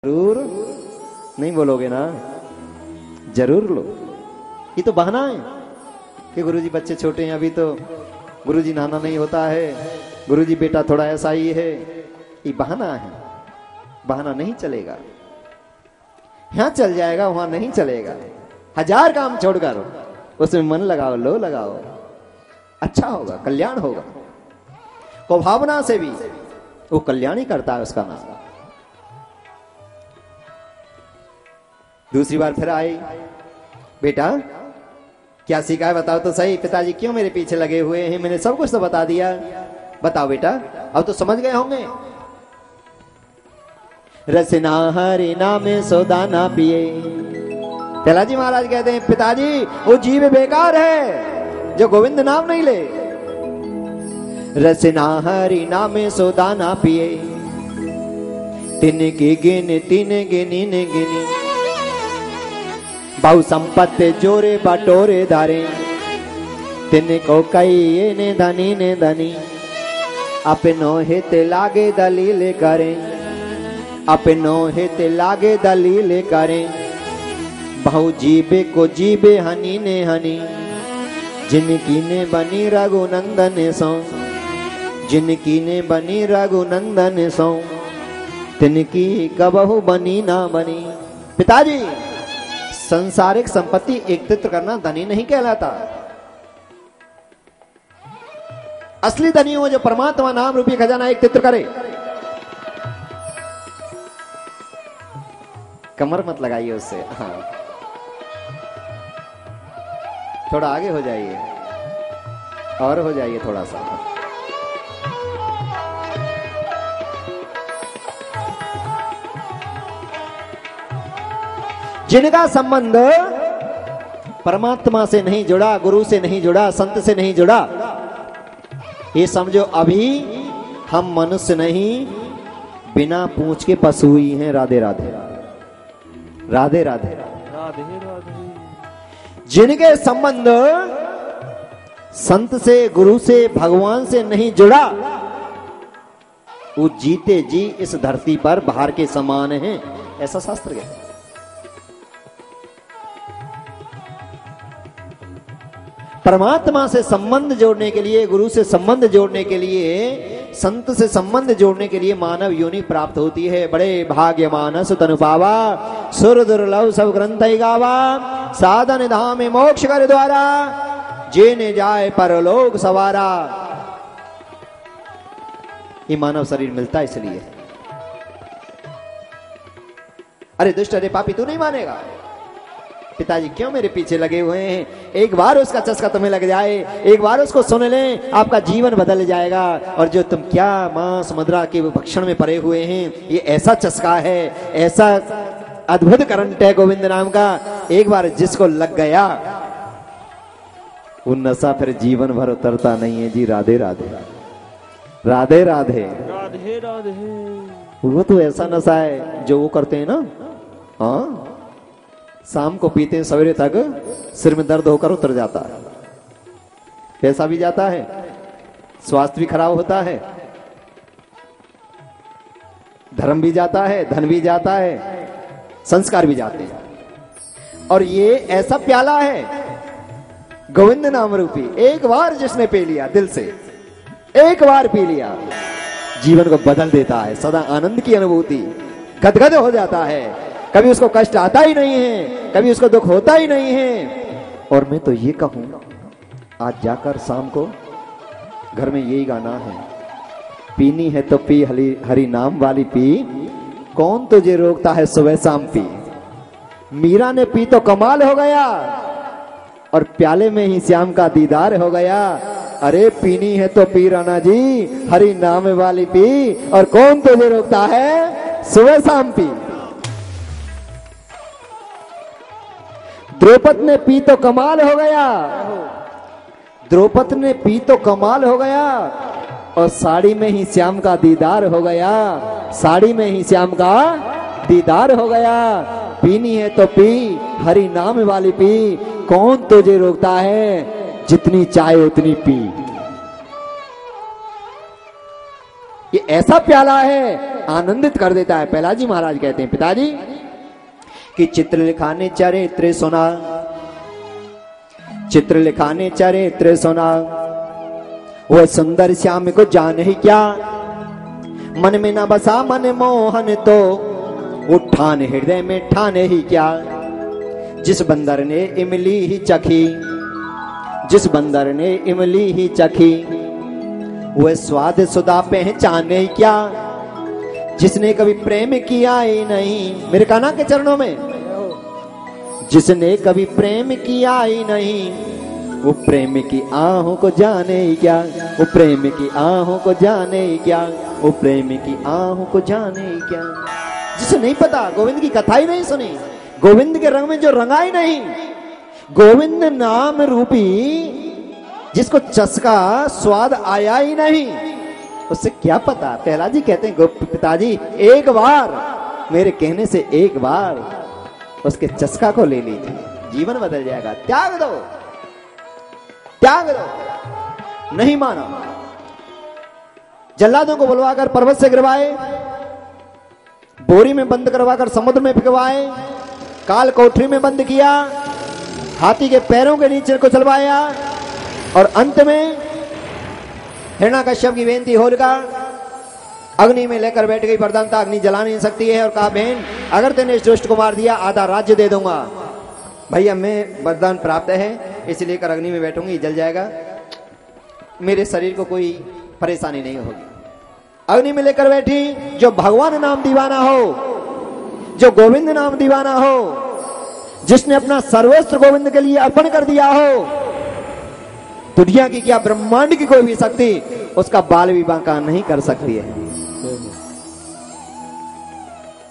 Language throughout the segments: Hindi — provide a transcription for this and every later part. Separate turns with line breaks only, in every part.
जरूर नहीं बोलोगे ना? जरूर लो। ये तो बहाना है कि गुरुजी बच्चे छोटे हैं अभी तो गुरुजी नहाना नहीं होता है, गुरुजी बेटा थोड़ा ऐसा ही है। ये बहाना है, बहाना नहीं चलेगा। यहां चल जाएगा वहां नहीं चलेगा। हजार काम छोड़कर उसमें मन लगाओ, लो लगाओ, अच्छा होगा, कल्याण होगा। को भावना से भी वो कल्याण ही करता है उसका नाम। दूसरी बार फिर आई, बेटा क्या सीखा है बताओ तो सही। पिताजी क्यों मेरे पीछे लगे हुए हैं? मैंने सब कुछ तो बता दिया, बताओ बेटा। अब तो समझ गए होंगे। रसना हरि नाम सोदाना पिए। प्रहलाद जी महाराज कहते हैं पिताजी वो जीव बेकार है जो गोविंद नाम नहीं ले। रसना हरि नाम सोदाना पिए, तिन की गिन तीन गिनी ने गिनी। बहु संपत्ति जोरे बटोरे धारे, तिन को कई ने धनी। अपनो हित लागे दलील करें, अपनो हित लागे दलील करें। बहु जीबे को जीबे हनी ने हनी, जिनकी ने बनी रघुनंदन सो, जिनकी ने बनी रघुनंदन सो, तिनकी कबहु बनी ना बनी। पिताजी संसारिक संपत्ति एकत्रित करना धनी नहीं कहलाता। असली धनी हो जो परमात्मा नाम रूपी खजाना एकत्रित करे। कमर मत लगाइए उससे, हाँ थोड़ा आगे हो जाइए और हो जाइए थोड़ा सा। जिनका संबंध परमात्मा से नहीं जुड़ा, गुरु से नहीं जुड़ा, संत से नहीं जुड़ा, ये समझो अभी हम मनुष्य नहीं, बिना पूंछ के पशु ही हैं। राधे राधे राधे राधे राधे राधे। जिनके संबंध संत से, गुरु से, भगवान से नहीं जुड़ा, वो जीते जी इस धरती पर बाहर के समान हैं, ऐसा शास्त्र कहता है। परमात्मा से संबंध जोड़ने के लिए, गुरु से संबंध जोड़ने के लिए, संत से संबंध जोड़ने के लिए मानव योनि प्राप्त होती है। बड़े भाग्यमान सुतनु पावा, सुर दुर्लभ सब ग्रंथ गावा। साधन धाम मोक्ष कर द्वारा, जेने जाए परलोक सवारा। ये मानव शरीर मिलता है इसलिए। अरे दुष्ट, अरे पापी, तू नहीं मानेगा? पिताजी क्यों मेरे पीछे लगे हुए हैं? एक बार उसका चस्का तुम्हें लग जाए, एक बार उसको सुन लें, आपका जीवन बदल जाएगा। और जो तुम क्या मांस मदिरा के भक्षण में पड़े हुए हैं, ये ऐसा चस्का है, ऐसा अद्भुत करंट है गोविंद नाम का। एक बार जिसको लग गया वो नशा फिर जीवन भर उतरता नहीं है जी। राधे राधे राधे राधे राधे राधे। वो तो ऐसा नशा है जो वो करते हैं ना, हाँ, शाम को पीते हैं, सवेरे तक सिर में दर्द होकर उतर जाता है, पैसा भी जाता है, स्वास्थ्य भी खराब होता है, धर्म भी जाता है, धन भी जाता है, संस्कार भी जाते हैं। और ये ऐसा प्याला है गोविंद नाम रूपी, एक बार जिसने पी लिया दिल से, एक बार पी लिया, जीवन को बदल देता है। सदा आनंद की अनुभूति, गदगद हो जाता है। कभी उसको कष्ट आता ही नहीं है, कभी उसको दुख होता ही नहीं है। और मैं तो ये कहूं, आज जाकर शाम को घर में यही गाना है, पीनी है तो पी हरि नाम वाली पी, कौन तुझे रोकता है सुबह शाम पी। मीरा ने पी तो कमाल हो गया, और प्याले में ही श्याम का दीदार हो गया। अरे पीनी है तो पी राणा जी हरि नाम वाली पी, और कौन तुझे रोकता है सुबह शाम पी। द्रौपदी ने पी तो कमाल हो गया, द्रौपदी ने पी तो कमाल हो गया, और साड़ी में ही श्याम का दीदार हो गया, साड़ी में ही श्याम का दीदार हो गया। पीनी है तो पी हरि नाम वाली पी, कौन तुझे रोकता है, जितनी चाहे उतनी पी। ये ऐसा प्याला है आनंदित कर देता है। प्रहलाद जी महाराज कहते हैं पिताजी कि चित्र लिखाने चरित्र सुना, चित्र लिखाने चरित्र सुना, वह सुंदर श्याम को जान ही क्या, मन में ना बसा मन मोहन तो वो ठान हृदय में ठाने ही क्या। जिस बंदर ने इमली ही चखी, जिस बंदर ने इमली ही चखी, वह स्वाद सुधा पहचाने क्या। जिसने कभी प्रेम किया ही नहीं, मेरे कान्हा के चरणों में, जिसने कभी प्रेम किया ही नहीं, वो प्रेम की आहों को जाने ही क्या, वो प्रेम की आहों को जाने ही क्या, वो प्रेम की आहों को जाने ही क्या। जिसे नहीं पता, गोविंद की कथा ही नहीं सुनी, गोविंद के रंग में जो रंगा ही नहीं, गोविंद नाम रूपी जिसको चस्का स्वाद आया ही नहीं, उससे क्या पता। प्रहलाद जी कहते हैं पिताजी एक बार मेरे कहने से एक बार उसके चस्का को ले लीजिए, जीवन बदल जाएगा। त्याग दो, त्याग दो। नहीं माना, जल्लादों को बुलवाकर पर्वत से गिरवाए, बोरी में बंद करवाकर समुद्र में फिकवाए, काल कोठरी में बंद किया, हाथी के पैरों के नीचे को चलवाया, और अंत में हिरण्याकश्यप की बेनती होलिका अग्नि में लेकर बैठ गई। वरदानता अग्नि जला नहीं सकती है, और कहा बहन अगर तेने इस दुष्ट को मार दिया आधा राज्य दे दूंगा। भैया मैं वरदान प्राप्त है इसलिए कर अग्नि में बैठूंगी, जल जाएगा, मेरे शरीर को कोई परेशानी नहीं होगी। अग्नि में लेकर बैठी। जो भगवान नाम दीवाना हो, जो गोविंद नाम दीवाना हो, जिसने अपना सर्वस्व गोविंद के लिए अर्पण कर दिया हो, दुनिया की क्या ब्रह्मांड की कोई भी शक्ति उसका बाल भी बांका नहीं कर सकती है।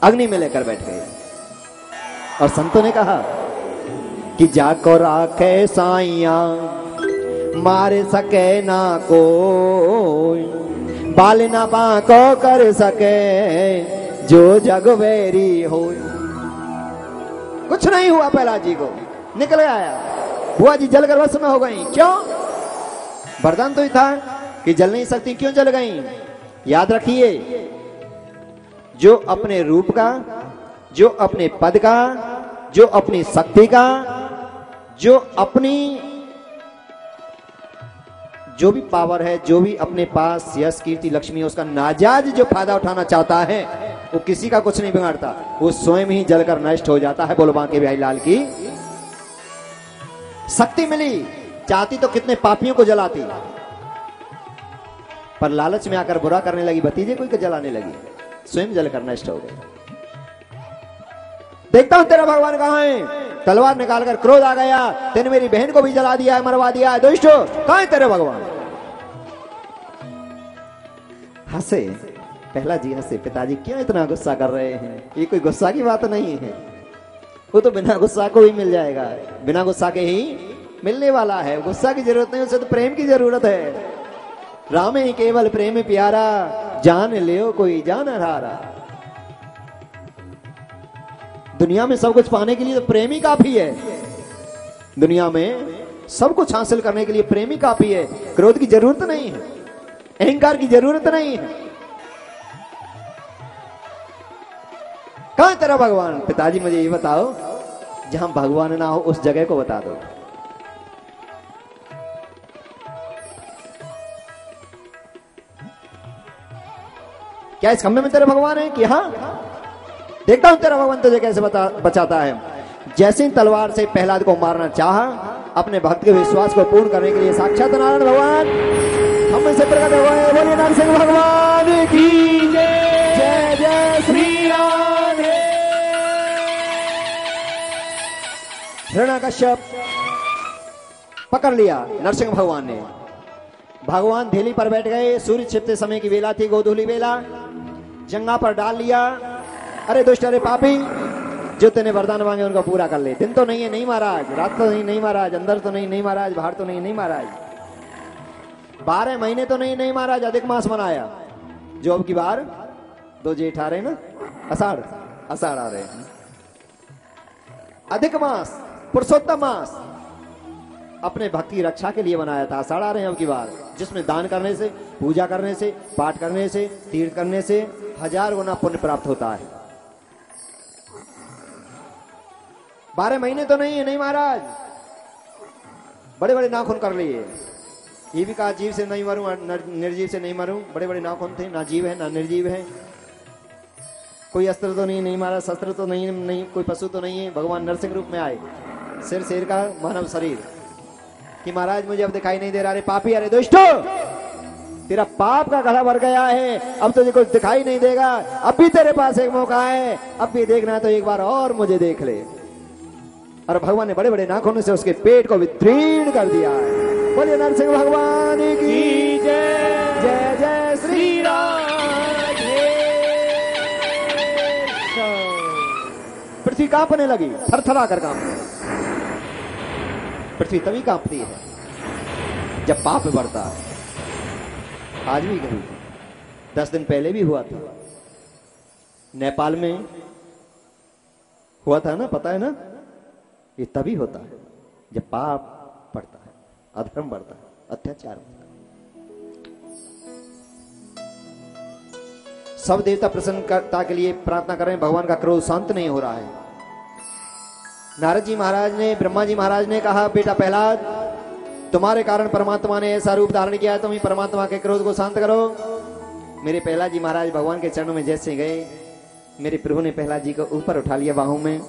अग्नि में लेकर बैठ गए और संतों ने कहा कि जाको राखे साइया मार सके ना कोई, बाल ना बांको कर सके जो जगवेरी हो। कुछ नहीं हुआ प्रहलाद जी को, निकल आया। बुआ जी जलकर वश में हो गई। क्यों? वरदान तो ही था कि जल नहीं सकती, क्यों जल गई? याद रखिए, जो अपने रूप का, जो अपने पद का, जो अपनी शक्ति का, जो अपनी जो भी पावर है, जो भी अपने पास यश कीर्ति लक्ष्मी है, उसका नाजायज जो फायदा उठाना चाहता है वो किसी का कुछ नहीं बिगाड़ता, वो स्वयं ही जलकर नष्ट हो जाता है। बोलो बांके बिहारी लाल की। शक्ति मिली, चाहती तो कितने पापियों को जलाती, पर लालच में आकर बुरा करने लगी, भतीजे को जलाने लगी, स्वयं जलकर नष्ट हो गए। देखता हूं तेरा भगवान कहां है। तलवार निकालकर क्रोध आ गया, तेने मेरी बहन को भी जला दिया है, मरवा दिया है, दुष्ट कहां है तेरे भगवान? हंसे प्रहलाद जी, हंसे। पिताजी क्यों इतना गुस्सा कर रहे हैं? ये कोई गुस्सा की बात नहीं है, वो तो बिना गुस्सा को ही मिल जाएगा, बिना गुस्सा के ही मिलने वाला है। गुस्सा की जरूरत नहीं, उसे तो प्रेम की जरूरत है। राम ही केवल प्रेम प्यारा, जान लियो कोई जान हारा। दुनिया में सब कुछ पाने के लिए तो प्रेम ही काफी है। दुनिया में सब कुछ हासिल करने के लिए प्रेम ही काफी है, क्रोध की जरूरत नहीं है, अहंकार की जरूरत नहीं है। कहां है तेरा भगवान? पिताजी मुझे ये बताओ, जहां भगवान ना हो उस जगह को बता दो। क्या इस खंबे में तेरे भगवान है? कि हाँ, देखता हूं तेरा भगवान तुझे कैसे बचाता है। जैसे ही तलवार से प्रहलाद को मारना चाहा, अपने भक्त के विश्वास को पूर्ण करने के लिए साक्षात नारायण भगवान हम से प्रकट हुए। बोलिए नरसिंह भगवान की जय। जय जय श्री राम। हिरण्याकश्यप पकड़ लिया नरसिंह भगवान ने। भगवान धेली पर बैठ गए। सूर्य छिपते समय की वेला थी, गोधूली वेला। जंगा पर डाल लिया। अरे दुष्ट, अरे पापी, जो तेने वरदान मांगे उनको पूरा कर ले। दिन तो नहीं है, नहीं महाराज, रात तो नहीं, नहीं महाराज, अंदर तो नहीं, नहीं महाराज, बाहर तो नहीं, नहीं महाराज, 12 महीने तो नहीं, नहीं महाराज, अधिक मास मनाया। जो अब की बार 2 जेठ आ रहे ना, आषाढ़ आ रहे हैं, अधिक मास, पुरुषोत्तम मास, अपने भक्ति रक्षा के लिए बनाया था। आषाढ़ आ रहे हैं अब की बार, जिसमें दान करने से, पूजा करने से, पाठ करने से, तीर्थ करने से 1000 गुना पुण्य प्राप्त होता है। 12 महीने तो नहीं है, नहीं महाराज, बड़े बड़े नाखून कर लिए। ये भी कहा जीव से नहीं मरूं, निर्जीव से नहीं मरूं। बड़े बड़े नाखून थे, ना जीव है ना निर्जीव है। कोई अस्त्र तो नहीं मारा, शस्त्र तो नहीं, कोई पशु तो नहीं है। भगवान नरसिंह रूप में आए, सिर शेर का मानव शरीर, कि महाराज मुझे अब दिखाई नहीं दे रहा। अरे पापी, अरे दुष्ट, तेरा पाप का गला भर गया है, अब तुझे कुछ दिखाई नहीं देगा। अब भी तेरे पास एक मौका है, अब भी देखना तो एक बार और मुझे देख ले। और भगवान ने बड़े बड़े नाखूनों से उसके पेट को विदीर्ण कर दिया है। बोलिए नरसिंह भगवान की जय। जय जय श्री राम। पृथ्वी कांपने लगी, थरथरा कर कांपने। पृथ्वी तभी कांपती है जब पाप बढ़ता है। आज भी कभी 10 दिन पहले भी हुआ था, नेपाल में हुआ था ना, पता है ना। ये तभी होता है जब पाप बढ़ता है, अधर्म बढ़ता है, अत्याचार बढ़ता है। सब देवता प्रसन्नता के लिए प्रार्थना कर रहे हैं, भगवान का क्रोध शांत नहीं हो रहा है। नारद जी महाराज ने, ब्रह्मा जी महाराज ने कहा, बेटा प्रहलाद, तुम्हारे कारण परमात्मा ने ऐसा रूप धारण किया है, तुम ही परमात्मा के क्रोध को शांत करो। मेरे प्रहलाद जी महाराज भगवान के चरणों में जैसे गए, मेरे प्रभु ने प्रहलाद जी को ऊपर उठा लिया, बाहों में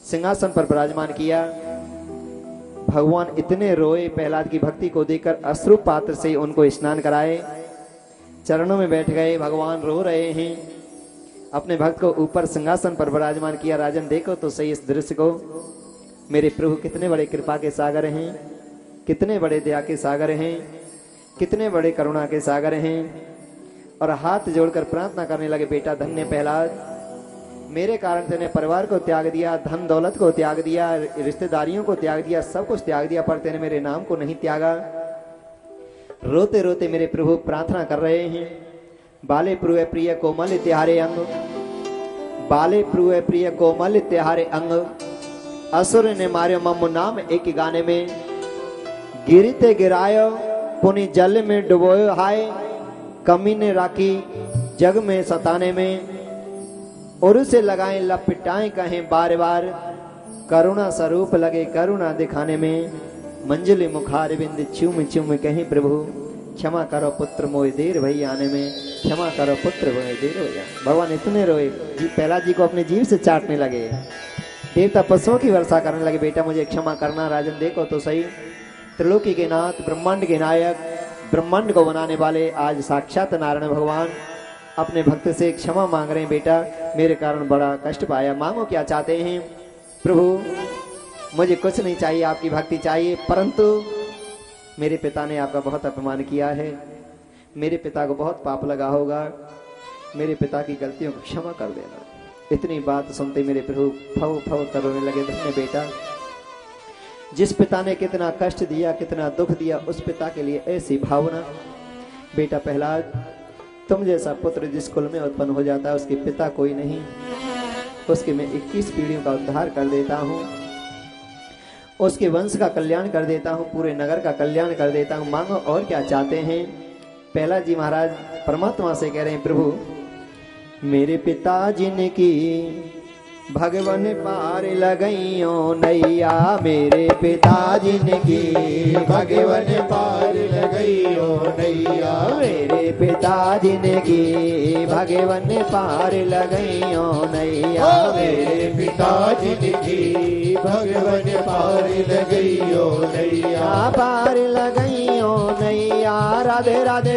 सिंहासन पर विराजमान किया। भगवान इतने रोए, प्रहलाद की भक्ति को देखकर अश्रु पात्र से उनको स्नान कराए, चरणों में बैठ गए। भगवान रो रहे हैं, अपने भक्त को ऊपर सिंहासन पर विराजमान किया। राजन देखो तो सही इस दृश्य को, मेरे प्रभु कितने बड़े कृपा के सागर हैं, कितने बड़े दया के सागर हैं, कितने बड़े करुणा के सागर हैं। और हाथ जोड़कर प्रार्थना करने लगे, बेटा धन्य प्रहलाद, मेरे कारण तेने परिवार को त्याग दिया, धन दौलत को त्याग दिया, रिश्तेदारियों को त्याग दिया, सब कुछ त्याग दिया, पर तेने मेरे नाम को नहीं त्यागा। रोते रोते मेरे प्रभु प्रार्थना कर रहे हैं, बाले प्रुय प्रिय कोमल तिहारे अंग, बाले प्रुय प्रिय कोमल तिहारे अंग, असुर ने मारे मम्मु नाम एक गाने में, गिरते गिरायो पुनि जल में डुबोयो हाय, कमी ने राखी जग में सताने में, और उसे लगाएं लपटाएं कहें बार बार, करुणा स्वरूप लगे करुणा दिखाने में, मंजिल मुखार बिंद चुम चुम कहें प्रभु, क्षमा करो पुत्र मोय देर भई आने में, क्षमा करो पुत्र मोय देर हो जाए। भगवान इतने रोए, जी प्रहलाद जी को अपने जीव से चाटने लगे। देवता पशुओं की वर्षा करने लगे, बेटा मुझे क्षमा करना। राजन देखो तो सही, त्रिलोकी के नाथ, ब्रह्मांड के नायक, ब्रह्मांड को बनाने वाले आज साक्षात नारायण भगवान अपने भक्त से क्षमा मांग रहे हैं, बेटा मेरे कारण बड़ा कष्ट पाया, मांगो क्या चाहते हैं। प्रभु मुझे कुछ नहीं चाहिए, आपकी भक्ति चाहिए, परंतु मेरे पिता ने आपका बहुत अपमान किया है, मेरे पिता को बहुत पाप लगा होगा, मेरे पिता की गलतियों को क्षमा कर देना। इतनी बात सुनते मेरे प्रभु फव फव कर रोने लगे। धन्य बेटा, जिस पिता ने कितना कष्ट दिया, कितना दुख दिया, उस पिता के लिए ऐसी भावना। बेटा प्रहलाद, तुम जैसा पुत्र जिस कुल में उत्पन्न हो जाता है उसके पिता कोई नहीं, उसके मैं 21 पीढ़ियों का उद्धार कर देता हूँ, उसके वंश का कल्याण कर देता हूँ, पूरे नगर का कल्याण कर देता हूँ, मांगो और क्या चाहते हैं। प्रहलाद जी महाराज परमात्मा से कह रहे हैं, प्रभु मेरे पिता जिनकी भगवान पार लगइयो नैया, मेरे पिता जिनकी भगवान पार लगइयो नैया, मेरे पिता जिनकी भगवान पार लगइयो नैया, मेरे पिता जिनकी भगवान पार लगइयो नैया, पार लगइयो नैया। राधे राधे।